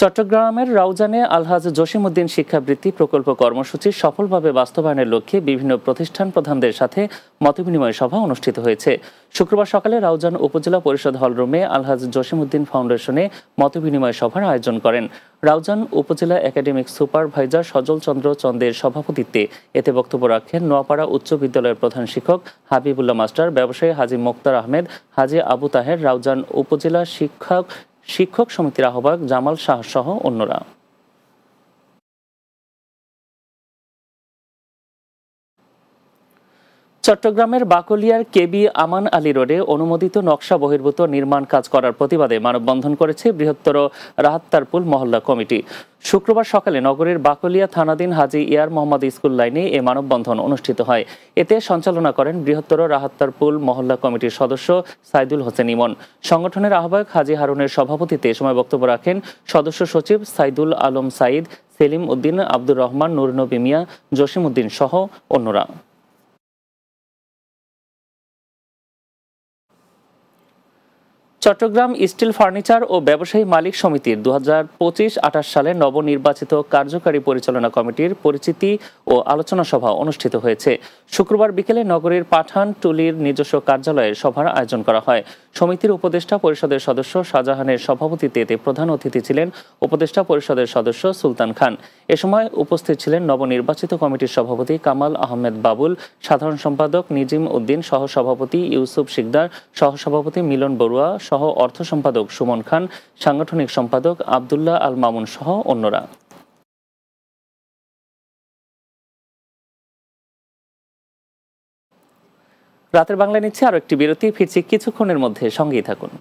চট্টগ্রামের রাউজানে আলহাজ জসিমউদ্দিন শিক্ষাবৃত্তি প্রকল্প কর্মসূচি সফলভাবে বাস্তবায়নের লক্ষ্যে বিভিন্ন প্রতিষ্ঠান প্রধানদের সাথে মতবিনিময় সভা অনুষ্ঠিত হয়েছে। শুক্রবার সকালে রাউজান উপজেলা পরিষদ হলরুমে আলহাজ জসিমউদ্দিন ফাউন্ডেশনে মতবিনিময় সভার আয়োজন করেন। রাউজান উপজেলা একাডেমিক সুপারভাইজার সজল চন্দ্র চন্দের সভাপতিত্বে এতে বক্তব্য রাখেন নোয়াপাড়া উচ্চ বিদ্যালয়ের প্রধান শিক্ষক হাবিবুল্লাহ মাস্টার, ব্যবসায়ী হাজী মোক্তার আহমেদ, হাজী আবু তাহের, রাউজান উপজেলা শিক্ষক সমিতির আহ্বায়ক জামাল শাহ সহ অন্যরা। চট্টগ্রামের বাকলিয়ার কেবি আমান আলী রোডে অনুমোদিত নকশা বহির্ভূত নির্মাণ কাজ করার প্রতিবাদে মানববন্ধন করেছে বৃহত্তর রাহাত্তারপুল মহল্লা কমিটি। শুক্রবার সকালে নগরীর বাকলিয়া থানাধীন হাজী ইয়ার মোহাম্মদ স্কুল লাইনে এ মানববন্ধন অনুষ্ঠিত হয়। এতে সঞ্চালনা করেন বৃহত্তর রাহাত্তারপুল মহল্লা কমিটির সদস্য সাইদুল হোসেন ইমন। সংগঠনের আহ্বায়ক হাজী হারুনের সভাপতিত্বে এ সময় বক্তব্য রাখেন সদস্য সচিব সাইদুল আলম সাইদ, সেলিম উদ্দিন, আব্দুর রহমান, নুরনবী মিয়া, জসিম উদ্দিন সহ অন্যরা। চট্টগ্রাম স্টিল ফার্নিচার ও ব্যবসায়ী মালিক সমিতির 2025-28 সালে নবনির্বাচিত কার্যকারী পরিচালনা কমিটির পরিচিতি ও আলোচনা সভা অনুষ্ঠিত হয়েছে। শুক্রবার বিকেলে নগরীর পাঠানটুলির নিজস্ব কার্যালয়ে সভার আয়োজন করা হয়। সমিতির উপদেষ্টা পরিষদের সদস্য শাহজাহানের সভাপতিত্বে এতে প্রধান অতিথি ছিলেন উপদেষ্টা পরিষদের সদস্য সুলতান খান। এ সময় উপস্থিত ছিলেন নবনির্বাচিত কমিটির সভাপতি কামাল আহমেদ বাবুল, সাধারণ সম্পাদক নিজিম উদ্দিন, সহসভাপতি ইউসুফ শিকদার, সহসভাপতি মিলন বড়ুয়া সহ অর্থ সম্পাদক সুমন খান, সাংগঠনিক সম্পাদক আব্দুল্লাহ আল মামুন সহ অন্যরা। রাতের বাংলা নিচ্ছে আরো একটি বিরতি, ফিরছি কিছুক্ষণের মধ্যে, সঙ্গেই থাকুন।